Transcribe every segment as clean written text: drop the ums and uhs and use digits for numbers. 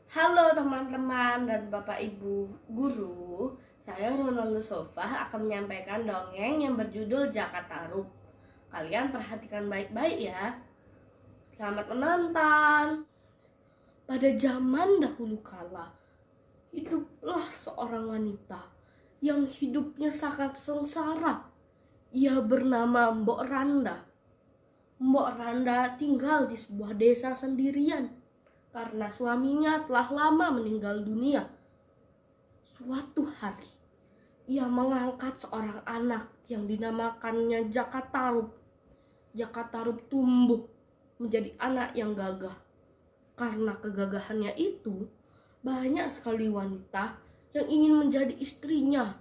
Halo teman-teman dan Bapak Ibu Guru, saya Ronaldo Sofa akan menyampaikan dongeng yang berjudul Jaka Tarub. Kalian perhatikan baik-baik ya. Selamat menonton. Pada zaman dahulu kala, hiduplah seorang wanita yang hidupnya sangat sengsara. Ia bernama Mbok Randa. Mbok Randa tinggal di sebuah desa sendirian karena suaminya telah lama meninggal dunia. Suatu hari, ia mengangkat seorang anak yang dinamakannya Jaka Tarub. Jaka Tarub tumbuh menjadi anak yang gagah. Karena kegagahannya itu, banyak sekali wanita yang ingin menjadi istrinya.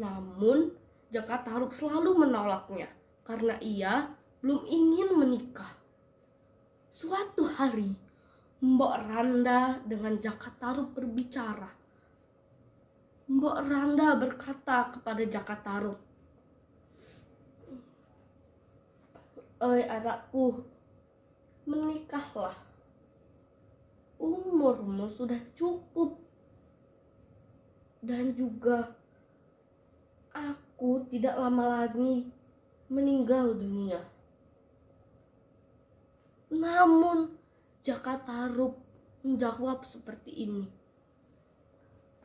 Namun, Jaka Tarub selalu menolaknya karena ia belum ingin menikah. Suatu hari, Mbok Randa dengan Jaka Tarub berbicara. Mbok Randa berkata kepada Jaka Tarub, "Oi anakku, menikahlah. Umurmu sudah cukup. Dan juga aku tidak lama lagi meninggal dunia." Namun Jaka Tarub menjawab seperti ini,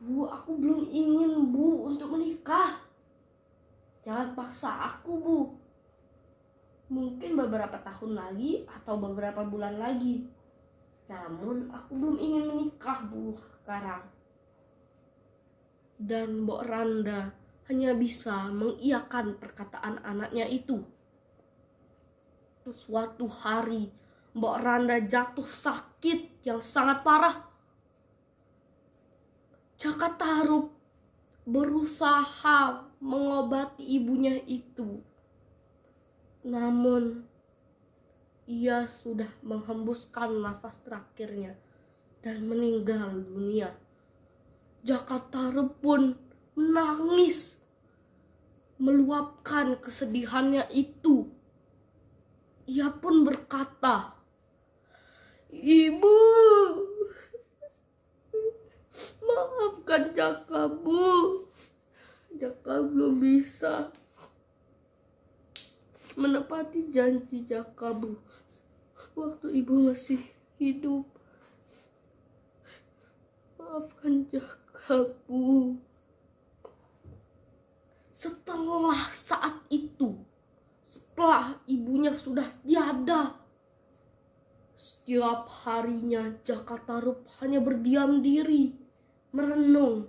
"Bu, aku belum ingin, Bu, untuk menikah. Jangan paksa aku, Bu. Mungkin beberapa tahun lagi atau beberapa bulan lagi. Namun aku belum ingin menikah, Bu, sekarang." Dan Mbok Randa hanya bisa mengiyakan perkataan anaknya itu. Suatu hari, Mbok Randa jatuh sakit yang sangat parah. Jaka Tarub berusaha mengobati ibunya itu. Namun, ia sudah menghembuskan nafas terakhirnya dan meninggal dunia. Jaka Tarub pun menangis, meluapkan kesedihannya itu. Ia pun berkata, "Ibu, maafkan Jaka, Bu. Jaka belum bisa menepati janji Jaka, Bu, waktu ibu masih hidup. Maafkan Jaka, Bu." Setelah saat itu, setelah ibunya sudah tiada, setiap harinya Jaka Tarub hanya berdiam diri, merenung,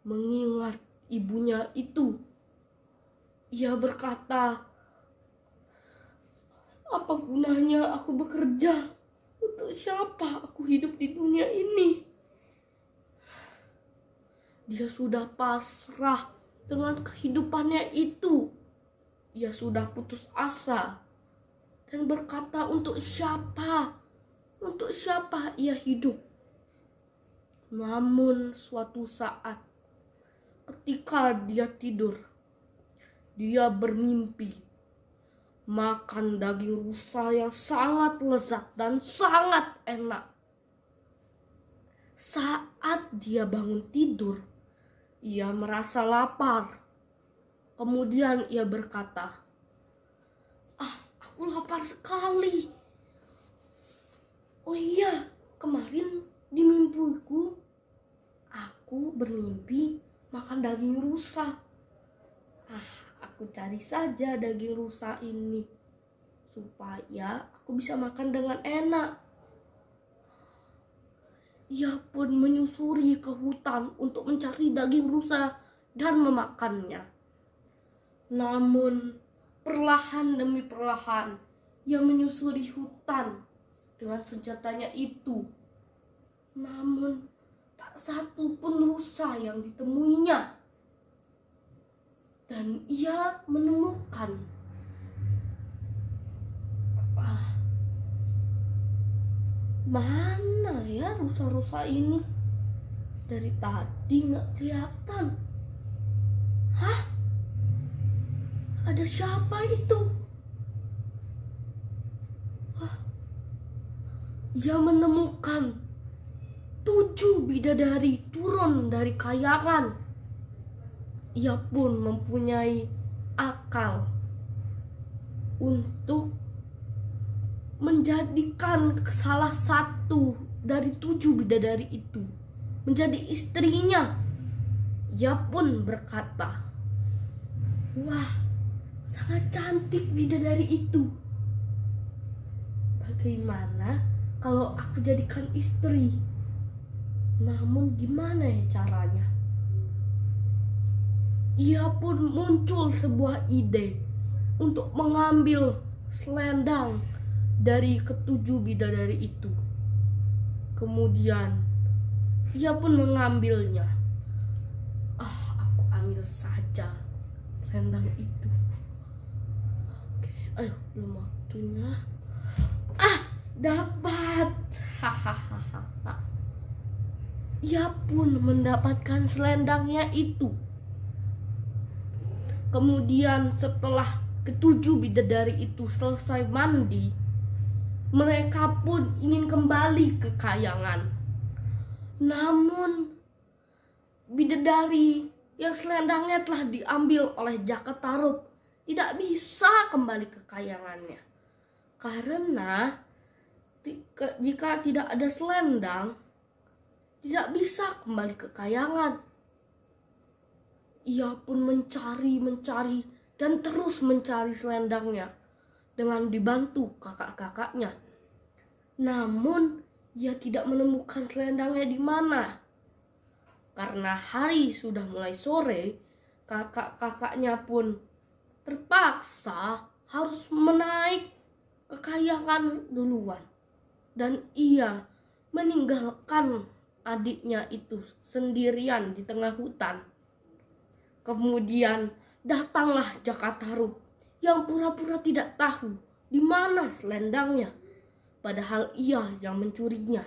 mengingat ibunya itu. Ia berkata, "Apa gunanya aku bekerja? Untuk siapa aku hidup di dunia ini?" Dia sudah pasrah dengan kehidupannya itu. Ia sudah putus asa dan berkata, untuk siapa? Untuk siapa ia hidup? Namun suatu saat, ketika dia tidur, dia bermimpi makan daging rusa yang sangat lezat dan sangat enak. Saat dia bangun tidur, ia merasa lapar. Kemudian ia berkata, "Aku lapar sekali. Oh iya, kemarin di mimpiku, aku bermimpi makan daging rusa. Aku cari saja daging rusa ini, supaya aku bisa makan dengan enak." Ia pun menyusuri ke hutan untuk mencari daging rusa dan memakannya. Namun, perlahan demi perlahan, ia menyusuri hutan dengan senjatanya itu. Namun, tak satu pun rusa yang ditemuinya. Dan ia menemukan mana ya rusa-rusa ini? Dari tadi nggak kelihatan. Ada siapa itu? Ia menemukan 7 bidadari turun dari kayangan. Ia pun mempunyai akal untuk menjadikan salah satu dari 7 bidadari itu menjadi istrinya. Ia pun berkata, "Wah, sangat cantik bidadari itu. Bagaimana kalau aku jadikan istri? Namun gimana ya caranya?" Ia pun muncul sebuah ide untuk mengambil selendang dari ketujuh bidadari itu. Kemudian ia pun mengambilnya. Aku ambil saja selendang itu. Oke, ayo, belum waktunya. Dapat. Hahaha. Ia pun mendapatkan selendangnya itu. Kemudian setelah ketujuh bidadari itu selesai mandi, mereka pun ingin kembali ke kayangan. Namun bidadari yang selendangnya telah diambil oleh Jakatarup tidak bisa kembali ke kayangannya. Karena jika tidak ada selendang, tidak bisa kembali ke kayangan. Ia pun mencari dan terus mencari selendangnya dengan dibantu kakak-kakaknya. Namun ia tidak menemukan selendangnya di mana. Karena hari sudah mulai sore, kakak-kakaknya pun terpaksa harus menaik ke kayangan duluan. Dan ia meninggalkan adiknya itu sendirian di tengah hutan. Kemudian datanglah Jakatarup yang pura-pura tidak tahu di mana selendangnya, padahal ia yang mencurinya.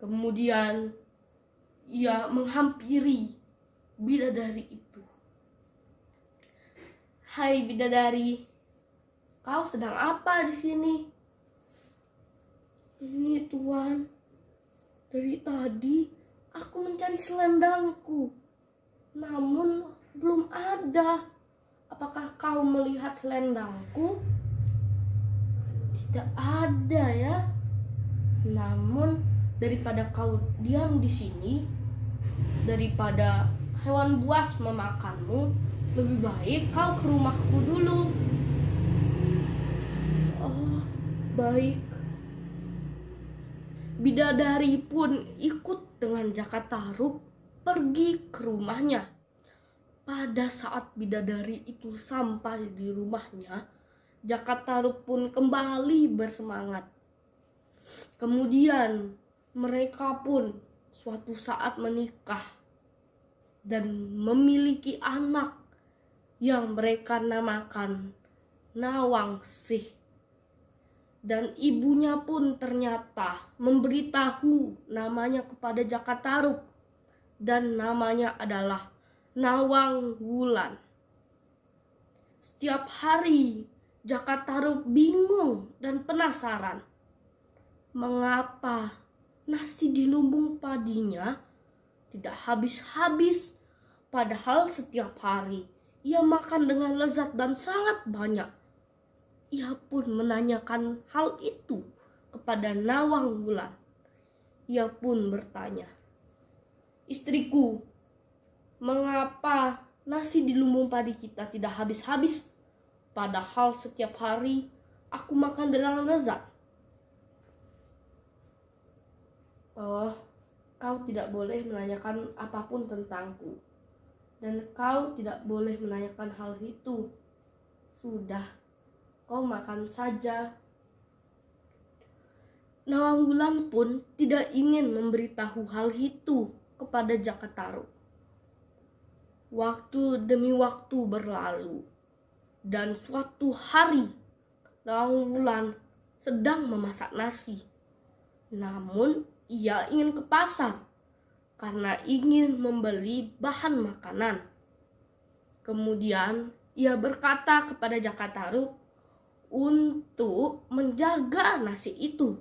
Kemudian ia menghampiri bidadari itu. "Hai bidadari, kau sedang apa di sini?" "Ini tuan, dari tadi aku mencari selendangku, namun belum ada. Apakah kau melihat selendangku?" "Tidak ada ya. Namun daripada kau diam di sini, daripada hewan buas memakanmu, lebih baik kau ke rumahku dulu." "Oh, baik." Bidadari pun ikut dengan Jakatarup pergi ke rumahnya. Pada saat bidadari itu sampai di rumahnya, Jakatarup pun kembali bersemangat. Kemudian mereka pun suatu saat menikah dan memiliki anak yang mereka namakan Nawangsih. Dan ibunya pun ternyata memberitahu namanya kepada Jakatarup, dan namanya adalah Nawangwulan. Setiap hari Jakatarup bingung dan penasaran mengapa nasi di lumbung padinya tidak habis-habis, padahal setiap hari ia makan dengan lezat dan sangat banyak. Ia pun menanyakan hal itu kepada Nawangwulan. Ia pun bertanya, "Istriku, mengapa nasi di lumbung padi kita tidak habis-habis? Padahal setiap hari aku makan dengan lezat." "Oh, kau tidak boleh menanyakan apapun tentangku. Dan kau tidak boleh menanyakan hal itu. Sudah, kau makan saja." Nawangwulan pun tidak ingin memberitahu hal itu kepada Jakatarup. Waktu demi waktu berlalu, dan suatu hari Nawangwulan sedang memasak nasi. Namun ia ingin ke pasar karena ingin membeli bahan makanan. Kemudian ia berkata kepada Jakatarup untuk menjaga nasi itu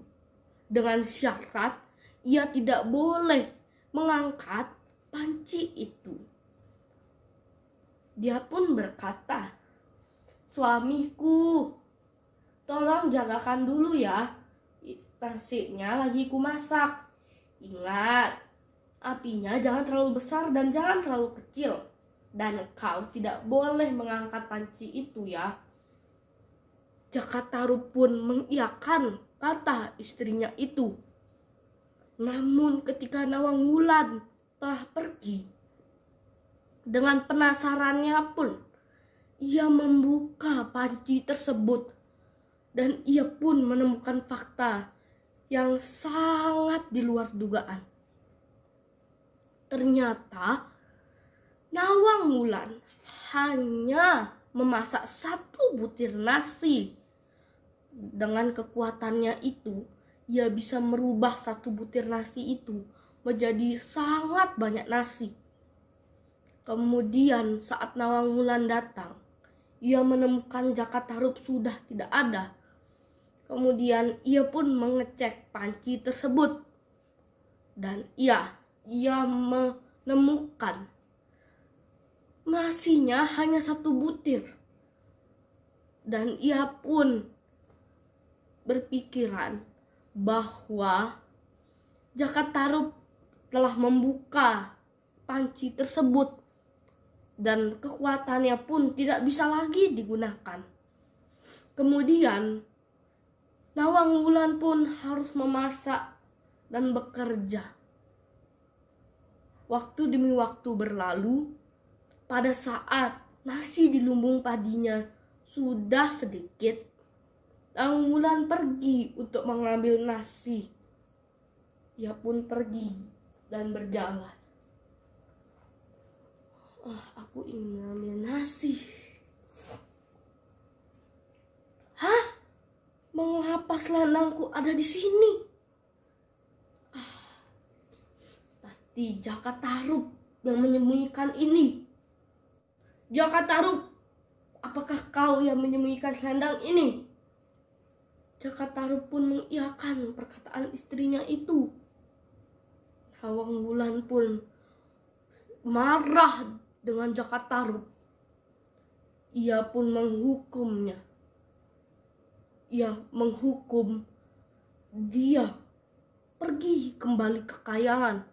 dengan syarat ia tidak boleh mengangkat panci itu. Dia pun berkata, "Suamiku, tolong jagakan dulu ya. Nasinya lagi kumasak. Ingat, apinya jangan terlalu besar dan jangan terlalu kecil. Dan kau tidak boleh mengangkat panci itu ya." Jaka Tarub pun mengiyakan kata istrinya itu. Namun ketika Nawang Wulan telah pergi, dengan penasarannya pun ia membuka panci tersebut dan ia pun menemukan fakta yang sangat di luar dugaan. Ternyata Nawang Wulan hanya memasak 1 butir nasi. Dengan kekuatannya itu, ia bisa merubah 1 butir nasi itu menjadi sangat banyak nasi. Kemudian saat Nawang Wulan datang, ia menemukan Jaka Tarub sudah tidak ada. Kemudian ia pun mengecek panci tersebut dan ia menemukan nasinya hanya 1 butir. Dan ia pun berpikiran bahwa Jaka Tarub telah membuka panci tersebut dan kekuatannya pun tidak bisa lagi digunakan. Kemudian Nawang Wulan pun harus memasak dan bekerja. Waktu demi waktu berlalu. Pada saat nasi di lumbung padinya sudah sedikit, Nawang Wulan pergi untuk mengambil nasi. Ia pun pergi dan berjalan. Aku ingin mengambil nasi. Hah? Mengapa selendangku ada di sini? Pasti Jaka Tarub yang menyembunyikan ini. Jaka Tarub, apakah kau yang menyembunyikan selendang ini? Jaka Tarub pun mengiyakan perkataan istrinya itu. Nawang Wulan pun marah dengan Jaka Tarub. Ia pun menghukumnya. Ia menghukum dia pergi kembali ke kayangan.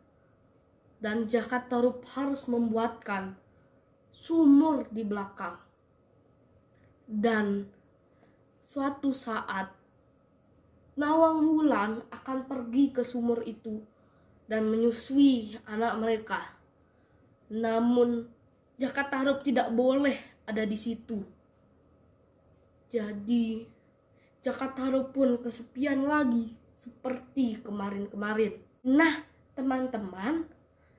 Dan Jaka Tarub harus membuatkan sumur di belakang. Dan suatu saat Nawang Wulan akan pergi ke sumur itu dan menyusui anak mereka. Namun Jaka Tarub tidak boleh ada di situ. Jadi Jaka Tarub pun kesepian lagi seperti kemarin-kemarin. Nah, teman-teman,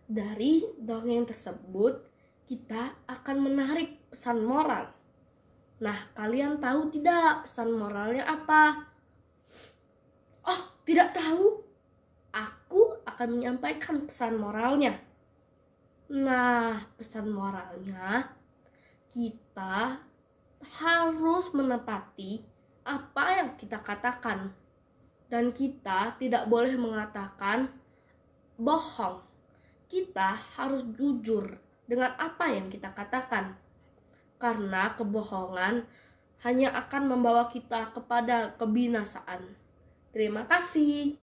dari dongeng tersebut kita akan menarik pesan moral. Nah, kalian tahu tidak pesan moralnya apa? Oh, tidak tahu? Aku akan menyampaikan pesan moralnya. Nah, pesan moralnya, kita harus menepati apa yang kita katakan. Dan kita tidak boleh mengatakan bohong. Kita harus jujur dengan apa yang kita katakan. Karena kebohongan hanya akan membawa kita kepada kebinasaan. Terima kasih.